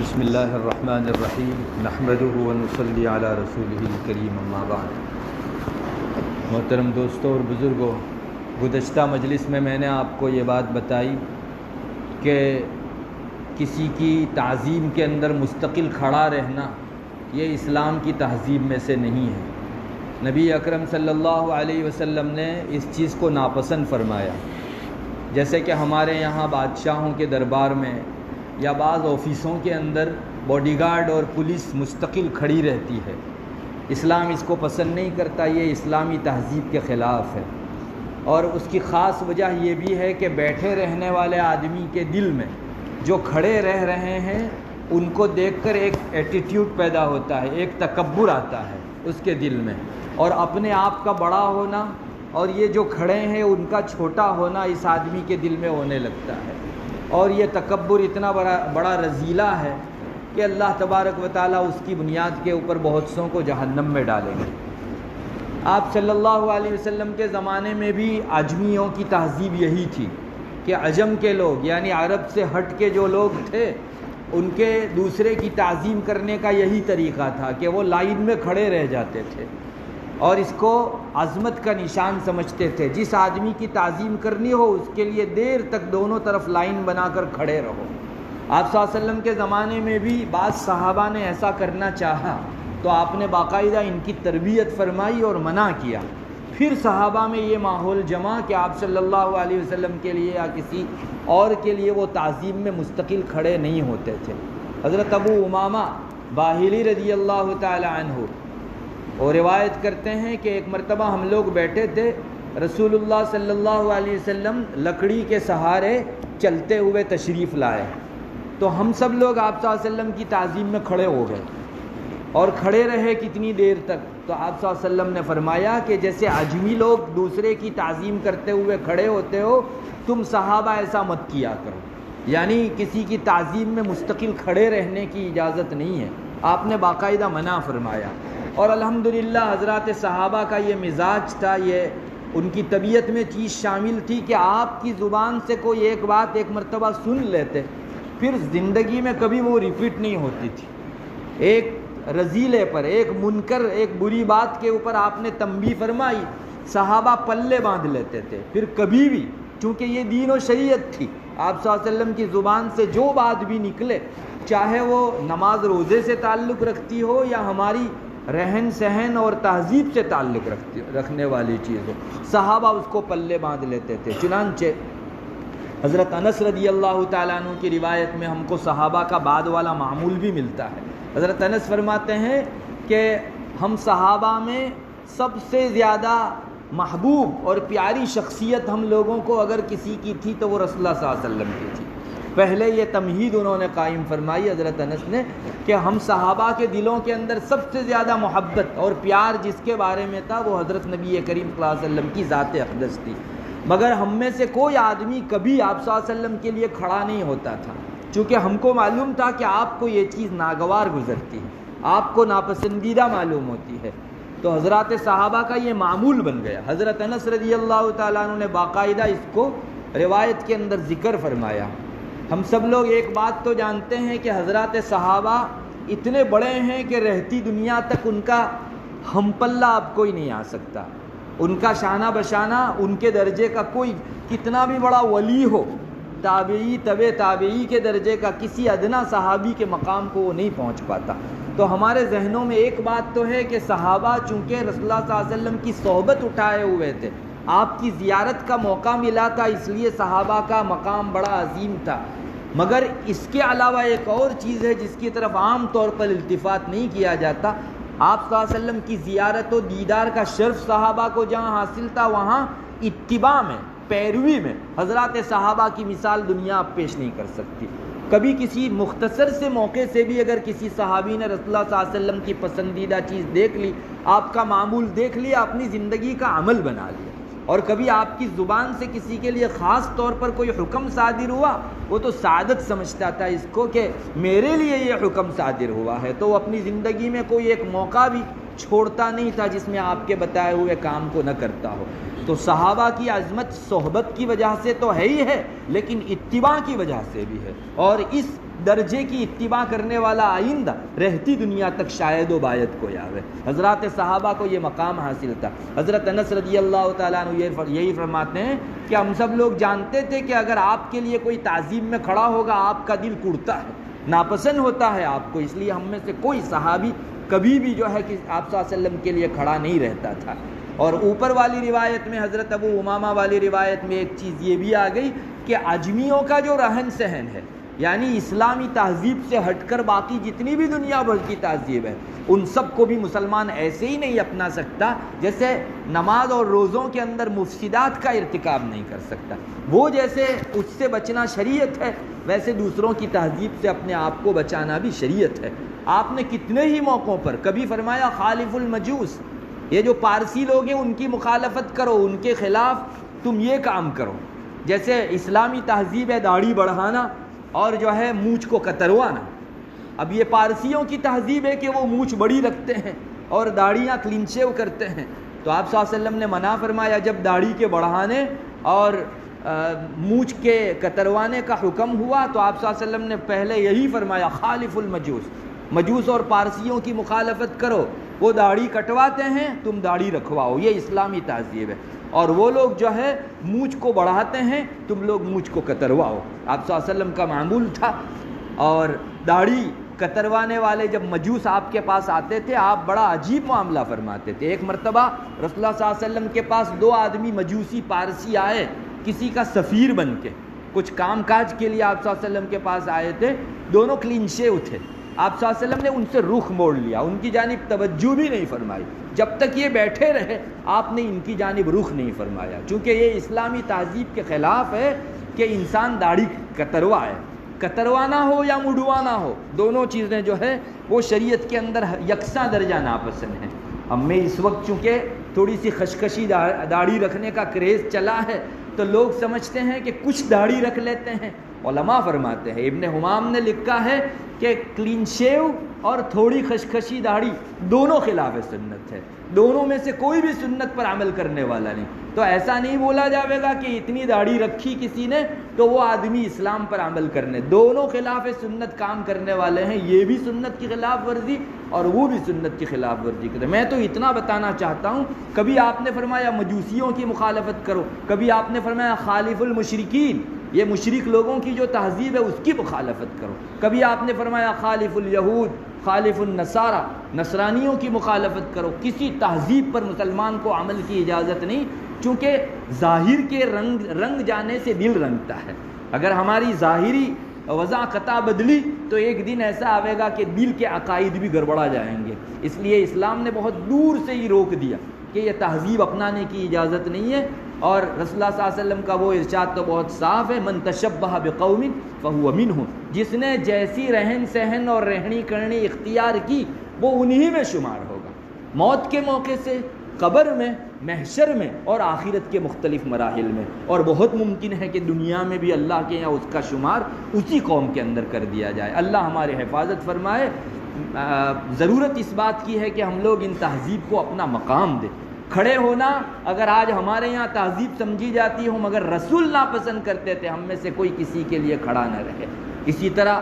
بسم اللہ الرحمن الرحیم نحمدہ ونصلی علی رسولہ الکریم اما بعد۔ محترم دوستوں اور بزرگوں، گزشتہ مجلس میں نے آپ کو یہ بات بتائی کہ کسی کی تعظیم کے اندر مستقل کھڑا رہنا یہ اسلام کی تہذیب میں سے نہیں ہے۔ نبی اکرم صلی اللہ علیہ وسلم نے اس چیز کو ناپسند فرمایا۔ جیسے کہ ہمارے یہاں بادشاہوں کے دربار میں یا بعض آفسوں کے اندر باڈی گارڈ اور پولیس مستقل کھڑی رہتی ہے، اسلام اس کو پسند نہیں کرتا، یہ اسلامی تہذیب کے خلاف ہے۔ اور اس کی خاص وجہ یہ بھی ہے کہ بیٹھے رہنے والے آدمی کے دل میں جو کھڑے رہ رہے ہیں ان کو دیکھ کر ایک ایٹیٹیوڈ پیدا ہوتا ہے، ایک تکبر آتا ہے اس کے دل میں، اور اپنے آپ کا بڑا ہونا اور یہ جو کھڑے ہیں ان کا چھوٹا ہونا اس آدمی کے دل میں ہونے لگتا ہے۔ اور یہ تکبر اتنا بڑا رذیلہ ہے کہ اللہ تبارک و تعالیٰ اس کی بنیاد کے اوپر بہت سوں کو جہنم میں ڈالیں گے۔ آپ صلی اللہ علیہ وسلم کے زمانے میں بھی عجمیوں کی تہذیب یہی تھی کہ عجم کے لوگ یعنی عرب سے ہٹ کے جو لوگ تھے ان کے دوسرے کی تعظیم کرنے کا یہی طریقہ تھا کہ وہ لائن میں کھڑے رہ جاتے تھے اور اس کو عظمت کا نشان سمجھتے تھے۔ جس آدمی کی تعظیم کرنی ہو اس کے لیے دیر تک دونوں طرف لائن بنا کر کھڑے رہو۔ آپ صلی اللہ علیہ وسلم کے زمانے میں بھی بعض صحابہ نے ایسا کرنا چاہا تو آپ نے باقاعدہ ان کی تربیت فرمائی اور منع کیا۔ پھر صحابہ میں یہ ماحول جمع کہ آپ صلی اللہ علیہ وسلم کے لیے یا کسی اور کے لیے وہ تعظیم میں مستقل کھڑے نہیں ہوتے تھے۔ حضرت ابو امامہ باہلی رضی اللہ تعالی عنہ اور روایت کرتے ہیں کہ ایک مرتبہ ہم لوگ بیٹھے تھے، رسول اللہ صلی اللہ علیہ وسلم لکڑی کے سہارے چلتے ہوئے تشریف لائے، تو ہم سب لوگ آپ صلی اللہ علیہ وسلم کی تعظیم میں کھڑے ہو گئے اور کھڑے رہے کتنی دیر تک، تو آپ صلی اللہ علیہ وسلم نے فرمایا کہ جیسے عجمی لوگ دوسرے کی تعظیم کرتے ہوئے کھڑے ہوتے ہو، تم صحابہ ایسا مت کیا کرو، یعنی کسی کی تعظیم میں مستقل کھڑے رہنے کی اجازت نہیں ہے۔ آپ نے باقاعدہ منع فرمایا، اور الحمدللہ حضرات صحابہ کا یہ مزاج تھا، یہ ان کی طبیعت میں چیز شامل تھی کہ آپ کی زبان سے کوئی ایک بات ایک مرتبہ سن لیتے پھر زندگی میں کبھی وہ ریپیٹ نہیں ہوتی تھی۔ ایک رذیلے پر، ایک منکر، ایک بری بات کے اوپر آپ نے تنبیہ فرمائی، صحابہ پلے باندھ لیتے تھے، پھر کبھی بھی، چونکہ یہ دین و شریعت تھی، آپ صلی اللہ علیہ وسلم کی زبان سے جو بات بھی نکلے، چاہے وہ نماز روزے سے تعلق رکھتی ہو یا ہماری رہن سہن اور تہذیب سے تعلق رکھنے والی چیز ہو، صحابہ اس کو پلے باندھ لیتے تھے۔ چنانچہ حضرت انس رضی اللہ تعالیٰ عنہ کی روایت میں ہم کو صحابہ کا بعد والا معمول بھی ملتا ہے۔ حضرت انس فرماتے ہیں کہ ہم صحابہ میں سب سے زیادہ محبوب اور پیاری شخصیت ہم لوگوں کو اگر کسی کی تھی تو وہ رسول اللہ صلی اللہ علیہ وسلم کی تھی۔ پہلے یہ تمہید انہوں نے قائم فرمائی حضرت انس نے کہ ہم صحابہ کے دلوں کے اندر سب سے زیادہ محبت اور پیار جس کے بارے میں تھا وہ حضرت نبی کریم صلی اللہ علیہ وسلم کی ذات اقدس تھی، مگر ہم میں سے کوئی آدمی کبھی آپ صلی اللہ علیہ وسلم کے لیے کھڑا نہیں ہوتا تھا، چونکہ ہم کو معلوم تھا کہ آپ کو یہ چیز ناگوار گزرتی ہے، آپ کو ناپسندیدہ معلوم ہوتی ہے، تو حضرات صحابہ کا یہ معمول بن گیا۔ حضرت انس رضی اللہ تعالیٰ عنہ نے باقاعدہ اس کو روایت کے اندر ذکر فرمایا۔ ہم سب لوگ ایک بات تو جانتے ہیں کہ حضرات صحابہ اتنے بڑے ہیں کہ رہتی دنیا تک ان کا ہم پلہ اب کوئی نہیں آ سکتا، ان کا شانہ بشانہ، ان کے درجے کا کوئی کتنا بھی بڑا ولی ہو، تابعی طبع تابعی کے درجے کا کسی ادنا صحابی کے مقام کو وہ نہیں پہنچ پاتا۔ تو ہمارے ذہنوں میں ایک بات تو ہے کہ صحابہ چونکہ رسول اللہ صلی اللہ علیہ وسلم کی صحبت اٹھائے ہوئے تھے، آپ کی زیارت کا موقع ملا تھا، اس لیے صحابہ کا مقام بڑا عظیم تھا، مگر اس کے علاوہ ایک اور چیز ہے جس کی طرف عام طور پر التفات نہیں کیا جاتا۔ آپ صلی اللہ علیہ وسلم کی زیارت و دیدار کا شرف صحابہ کو جہاں حاصل تھا، وہاں اتباع میں، پیروی میں حضرات صحابہ کی مثال دنیا اب پیش نہیں کر سکتی۔ کبھی کسی مختصر سے موقع سے بھی اگر کسی صحابی نے رسول اللہ صلی اللہ علیہ وسلم کی پسندیدہ چیز دیکھ لی، آپ کا معمول دیکھ لیا، اپنی زندگی کا عمل بنا لیا، اور کبھی آپ کی زبان سے کسی کے لیے خاص طور پر کوئی حکم صادر ہوا، وہ تو سعادت سمجھتا تھا اس کو کہ میرے لیے یہ حکم صادر ہوا ہے، تو وہ اپنی زندگی میں کوئی ایک موقع بھی چھوڑتا نہیں تھا جس میں آپ کے بتائے ہوئے کام کو نہ کرتا ہو۔ تو صحابہ کی عظمت صحبت کی وجہ سے تو ہے ہی ہے، لیکن اتباع کی وجہ سے بھی ہے، اور اس درجے کی اتباع کرنے والا آئندہ رہتی دنیا تک شاید و باید کو آوے۔ حضرات صحابہ کو یہ مقام حاصل تھا۔ حضرت انس رضی اللہ تعالیٰ عنہ یہی فرماتے ہیں کہ ہم سب لوگ جانتے تھے کہ اگر آپ کے لیے کوئی تعظیم میں کھڑا ہوگا آپ کا دل کڑتا ہے، ناپسند ہوتا ہے آپ کو، اس لیے ہم میں سے کوئی صحابی کبھی بھی جو ہے کہ آپ صلی اللہ علیہ وسلم کے لیے کھڑا نہیں رہتا تھا۔ اور اوپر والی روایت میں حضرت ابو امامہ والی روایت میں ایک چیز یہ بھی آ گئی کہ عجمیوں کا جو رہن سہن ہے، یعنی اسلامی تہذیب سے ہٹ کر باقی جتنی بھی دنیا بھر کی تہذیب ہے، ان سب کو بھی مسلمان ایسے ہی نہیں اپنا سکتا جیسے نماز اور روزوں کے اندر مفسدات کا ارتکاب نہیں کر سکتا۔ وہ جیسے اس سے بچنا شریعت ہے، ویسے دوسروں کی تہذیب سے اپنے آپ کو بچانا بھی شریعت ہے۔ آپ نے کتنے ہی موقعوں پر کبھی فرمایا خالف المجوس، یہ جو پارسی لوگ ہیں ان کی مخالفت کرو، ان کے خلاف تم یہ کام کرو۔ جیسے اسلامی تہذیب ہے داڑھی بڑھانا اور جو ہے مونچھ کو کتروانا۔ اب یہ پارسیوں کی تہذیب ہے کہ وہ مونچھ بڑی رکھتے ہیں اور داڑھیاں کلین شیو کرتے ہیں، تو آپ صلی اللہ علیہ وسلم نے منع فرمایا جب داڑھی کے بڑھانے اور مونچھ کے کتروانے کا حکم ہوا تو آپ صلی اللہ علیہ وسلم نے پہلے یہی فرمایا خالف المجوس، مجوس اور پارسیوں کی مخالفت کرو، وہ داڑھی کٹواتے ہیں تم داڑھی رکھواؤ، یہ اسلامی تہذیب ہے، اور وہ لوگ جو ہے مونچھ کو بڑھاتے ہیں تم لوگ مونچھ کو کترواؤ۔ آپ صلی اللہ علیہ وسلم کا معمول تھا۔ اور داڑھی کتروانے والے جب مجوس آپ کے پاس آتے تھے آپ بڑا عجیب معاملہ فرماتے تھے۔ ایک مرتبہ رسول اللہ صلی اللہ علیہ وسلم کے پاس دو آدمی مجوسی پارسی آئے کسی کا سفیر بن کے، کچھ کام کاج کے لیے آپ صلی اللہ علیہ وسلم کے پاس آئے تھے، دونوں کلین شیو تھے۔ آپ صلی اللہ علیہ وسلم نے ان سے رخ موڑ لیا، ان کی جانب توجہ بھی نہیں فرمائی، جب تک یہ بیٹھے رہے آپ نے ان کی جانب رخ نہیں فرمایا، چونکہ یہ اسلامی تہذیب کے خلاف ہے کہ انسان داڑھی کتروائے، کتروانا ہو یا مڈوانا ہو، دونوں چیزیں جو ہے وہ شریعت کے اندر یکساں درجہ ناپسند ہیں۔ ہم میں اس وقت چونکہ تھوڑی سی خشخشی داڑھی رکھنے کا کریز چلا ہے تو لوگ سمجھتے ہیں کہ کچھ داڑھی رکھ لیتے ہیں۔ علماء فرماتے ہیں، ابن حمام نے لکھا ہے کہ کلین شیو اور تھوڑی خشخشی داڑھی دونوں خلاف سنت ہے، دونوں میں سے کوئی بھی سنت پر عمل کرنے والا نہیں۔ تو ایسا نہیں بولا جاوے گا کہ اتنی داڑھی رکھی کسی نے تو وہ آدمی اسلام پر عمل کرنے، دونوں خلاف سنت کام کرنے والے ہیں، یہ بھی سنت کی خلاف ورزی اور وہ بھی سنت کی خلاف ورزی کرتے۔ میں تو اتنا بتانا چاہتا ہوں، کبھی آپ نے فرمایا مجوسیوں کی مخالفت کرو، کبھی آپ نے فرمایا خالف المشرکین، یہ مشرک لوگوں کی جو تہذیب ہے اس کی مخالفت کرو، کبھی آپ نے فرمایا خالف الیہود، خالف النصارہ، نصرانیوں کی مخالفت کرو۔ کسی تہذیب پر مسلمان کو عمل کی اجازت نہیں، چونکہ ظاہر کے رنگ جانے سے دل رنگتا ہے۔ اگر ہماری ظاہری وضع قطع بدلی تو ایک دن ایسا آئے گا کہ دل کے عقائد بھی گڑبڑا جائیں گے۔ اس لیے اسلام نے بہت دور سے ہی روک دیا کہ یہ تہذیب اپنانے کی اجازت نہیں ہے، اور رسول اللہ صلی اللہ علیہ وسلم کا وہ ارشاد تو بہت صاف ہے، من تشبہ بقوم فہو منہم، جس نے جیسی رہن سہن اور رہنی کرنی اختیار کی وہ انہی میں شمار ہوگا۔ موت کے موقع سے، قبر میں، محشر میں اور آخرت کے مختلف مراحل میں، اور بہت ممکن ہے کہ دنیا میں بھی اللہ کے یہاں اس کا شمار اسی قوم کے اندر کر دیا جائے۔ اللہ ہماری حفاظت فرمائے۔ ضرورت اس بات کی ہے کہ ہم لوگ ان تہذیب کو اپنا مقام دیں۔ کھڑے ہونا اگر آج ہمارے یہاں تہذیب سمجھی جاتی ہو، مگر رسول ناپسند کرتے تھے ہم میں سے کوئی کسی کے لیے کھڑا نہ رہے۔ اسی طرح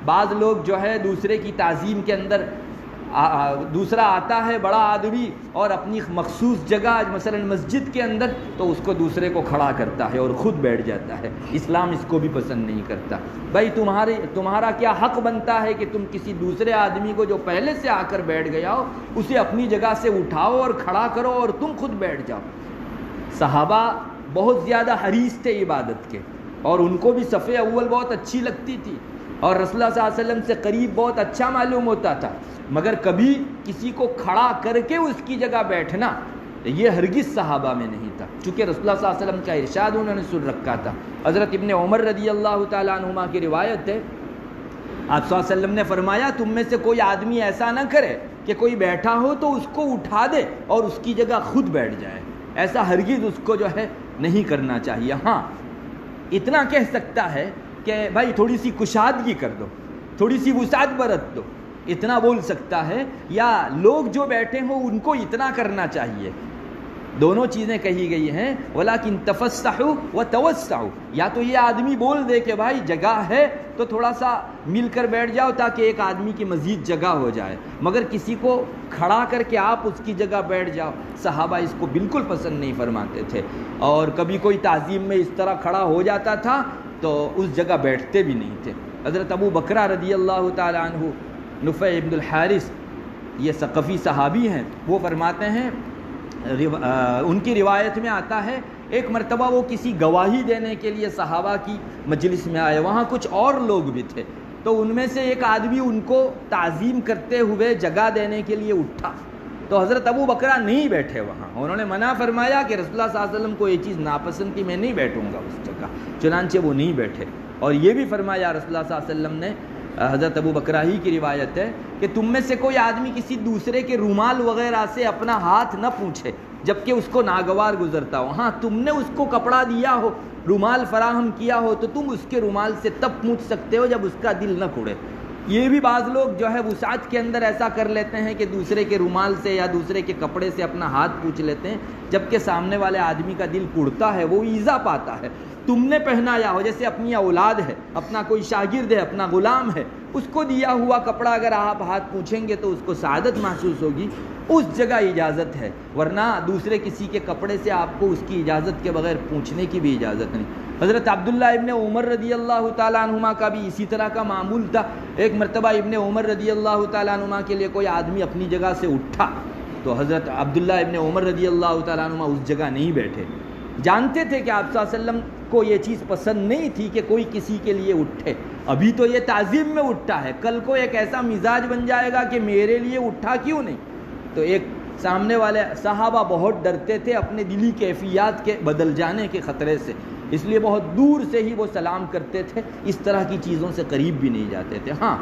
بعض لوگ جو ہے دوسرے کی تعظیم کے اندر دوسرا آتا ہے بڑا آدمی اور اپنی مخصوص جگہ مثلا مسجد کے اندر تو اس کو دوسرے کو کھڑا کرتا ہے اور خود بیٹھ جاتا ہے۔ اسلام اس کو بھی پسند نہیں کرتا۔ بھائی تمہارا کیا حق بنتا ہے کہ تم کسی دوسرے آدمی کو جو پہلے سے آ کر بیٹھ گیا ہو اسے اپنی جگہ سے اٹھاؤ اور کھڑا کرو اور تم خود بیٹھ جاؤ۔ صحابہ بہت زیادہ حریص تھے عبادت کے، اور ان کو بھی صف اول بہت اچھی لگتی تھی، اور رسول اللہ صلی اللہ علیہ وسلم سے قریب بہت اچھا معلوم ہوتا تھا، مگر کبھی کسی کو کھڑا کر کے اس کی جگہ بیٹھنا یہ ہرگز صحابہ میں نہیں تھا، چونکہ رسول اللہ صلی اللہ علیہ وسلم کا ارشاد انہوں نے سن رکھا تھا۔ حضرت ابن عمر رضی اللہ تعالیٰ عنہما کی روایت ہے، آپ صلی اللہ علیہ وسلم نے فرمایا تم میں سے کوئی آدمی ایسا نہ کرے کہ کوئی بیٹھا ہو تو اس کو اٹھا دے اور اس کی جگہ خود بیٹھ جائے، ایسا ہرگز اس کو جو ہے نہیں کرنا چاہیے۔ ہاں اتنا کہہ سکتا ہے کہ بھائی تھوڑی سی کشادگی کر دو، تھوڑی سی وسعت برت دو، اتنا بول سکتا ہے، یا لوگ جو بیٹھے ہوں ان کو اتنا کرنا چاہیے۔ دونوں چیزیں کہی گئی ہیں، وَلَكِن تَفَسَّحُوا وَتَوَسَّعُوا، یا تو یہ آدمی بول دے کہ بھائی جگہ ہے تو تھوڑا سا مل کر بیٹھ جاؤ تاکہ ایک آدمی کی مزید جگہ ہو جائے، مگر کسی کو کھڑا کر کے آپ اس کی جگہ بیٹھ جاؤ، صحابہ اس کو بالکل پسند نہیں فرماتے تھے، اور کبھی کوئی تعظیم میں اس طرح کھڑا ہو جاتا تھا تو اس جگہ بیٹھتے بھی نہیں تھے۔ حضرت ابو بکرہ رضی اللہ تعالیٰ عنہ، نفع ابن الحارث، یہ ثقفی صحابی ہیں، وہ فرماتے ہیں، ان کی روایت میں آتا ہے ایک مرتبہ وہ کسی گواہی دینے کے لیے صحابہ کی مجلس میں آئے، وہاں کچھ اور لوگ بھی تھے، تو ان میں سے ایک آدمی ان کو تعظیم کرتے ہوئے جگہ دینے کے لیے اٹھا، تو حضرت ابو بکرہ نہیں بیٹھے وہاں، انہوں نے منع فرمایا کہ رسول اللہ صلی اللہ علیہ وسلم کو یہ چیز ناپسند تھی، میں نہیں بیٹھوں گا اس جگہ، چنانچہ وہ نہیں بیٹھے۔ اور یہ بھی فرمایا رسول اللہ صلی اللہ علیہ وسلم نے، حضرت ابو بکرہ ہی کی روایت ہے کہ تم میں سے کوئی آدمی کسی دوسرے کے رومال وغیرہ سے اپنا ہاتھ نہ پوچھے جبکہ اس کو ناگوار گزرتا ہو، ہاں تم نے اس کو کپڑا دیا ہو، رومال فراہم کیا ہو، تو تم اس کے رومال سے تب پوچھ سکتے ہو جب اس کا دل نہ کھڑے۔ یہ بھی بعض لوگ جو ہے وسعت کے اندر ایسا کر لیتے ہیں کہ دوسرے کے رومال سے یا دوسرے کے کپڑے سے اپنا ہاتھ پوچھ لیتے ہیں، جبکہ سامنے والے آدمی کا دل کڑتا ہے، وہ ایذا پاتا ہے۔ تم نے پہنایا ہو، جیسے اپنی اولاد ہے، اپنا کوئی شاگرد ہے، اپنا غلام ہے، اس کو دیا ہوا کپڑا اگر آپ ہاتھ پوچھیں گے تو اس کو سعادت محسوس ہوگی، اس جگہ اجازت ہے، ورنہ دوسرے کسی کے کپڑے سے آپ کو اس کی اجازت کے بغیر پوچھنے کی بھی اجازت نہیں۔ حضرت عبداللہ ابن عمر رضی اللہ تعالیٰ عنہما کا بھی اسی طرح کا معمول تھا۔ ایک مرتبہ ابن عمر رضی اللہ تعالیٰ عنہما کے لیے کوئی آدمی اپنی جگہ سے اٹھا، تو حضرت عبداللہ ابن عمر رضی اللہ تعالیٰ عنہما اس جگہ نہیں بیٹھے، جانتے تھے کہ آپ صلی اللہ علیہ وسلم کو یہ چیز پسند نہیں تھی کہ کوئی کسی کے لیے اٹھے، ابھی تو یہ تعظیم میں اٹھا ہے، کل کو ایک ایسا مزاج بن جائے گا کہ میرے لیے اٹھا کیوں نہیں۔ تو ایک سامنے والے صحابہ بہت ڈرتے تھے اپنے دلی کیفیات کے بدل جانے کے خطرے سے، اس لیے بہت دور سے ہی وہ سلام کرتے تھے، اس طرح کی چیزوں سے قریب بھی نہیں جاتے تھے۔ ہاں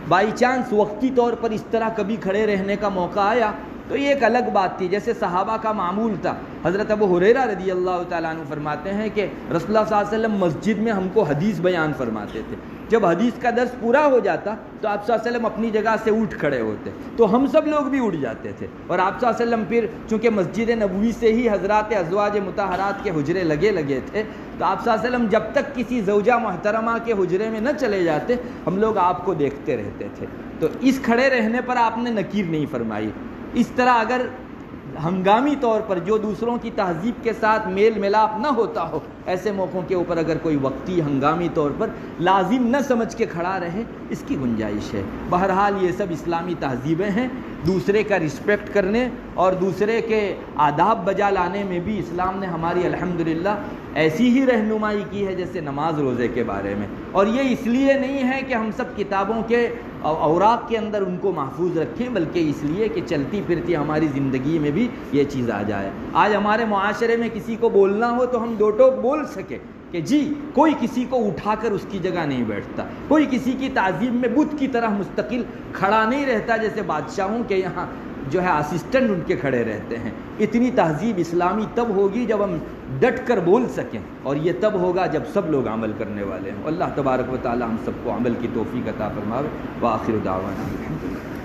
بائی چانس وقتی طور پر اس طرح کبھی کھڑے رہنے کا موقع آیا تو یہ ایک الگ بات تھی، جیسے صحابہ کا معمول تھا۔ حضرت ابو ہریرہ رضی اللہ تعالیٰ عنہ فرماتے ہیں کہ رسول اللہ صلی اللہ علیہ وسلم مسجد میں ہم کو حدیث بیان فرماتے تھے، جب حدیث کا درس پورا ہو جاتا تو آپ صلی اللہ علیہ وسلم اپنی جگہ سے اٹھ کھڑے ہوتے، تو ہم سب لوگ بھی اٹھ جاتے تھے، اور آپ صلی اللہ علیہ وسلم پھر چونکہ مسجد نبوی سے ہی حضرات ازواج مطہرات کے حجرے لگے تھے، تو آپ صلی اللہ علیہ وسلم جب تک کسی زوجہ محترمہ کے حجرے میں نہ چلے جاتے ہم لوگ آپ کو دیکھتے رہتے تھے، تو اس کھڑے رہنے پر آپ نے نکیر نہیں فرمائی۔ اس طرح اگر ہنگامی طور پر جو دوسروں کی تہذیب کے ساتھ میل ملاپ نہ ہوتا ہو، ایسے موقعوں کے اوپر اگر کوئی وقتی ہنگامی طور پر لازم نہ سمجھ کے کھڑا رہے، اس کی گنجائش ہے۔ بہرحال یہ سب اسلامی تہذیبیں ہیں، دوسرے کا رسپیکٹ کرنے اور دوسرے کے آداب بجا لانے میں بھی اسلام نے ہماری الحمدللہ ایسی ہی رہنمائی کی ہے جیسے نماز روزے کے بارے میں، اور یہ اس لیے نہیں ہے کہ ہم سب کتابوں کے اوراق کے اندر ان کو محفوظ رکھیں، بلکہ اس لیے کہ چلتی پھرتی ہماری زندگی میں بھی یہ چیز آ جائے۔ آج ہمارے معاشرے میں کسی کو بولنا ہو تو ہم دو ٹوک بول سکیں کہ جی کوئی کسی کو اٹھا کر اس کی جگہ نہیں بیٹھتا، کوئی کسی کی تعظیم میں بت کی طرح مستقل کھڑا نہیں رہتا جیسے بادشاہوں کے یہاں جو ہے اسسٹنٹ ان کے کھڑے رہتے ہیں۔ اتنی تہذیب اسلامی تب ہوگی جب ہم ڈٹ کر بول سکیں، اور یہ تب ہوگا جب سب لوگ عمل کرنے والے ہیں۔ اللہ تبارک و تعالی ہم سب کو عمل کی توفیق عطا فرمائے۔ وآخر دعوانا الحمدللہ۔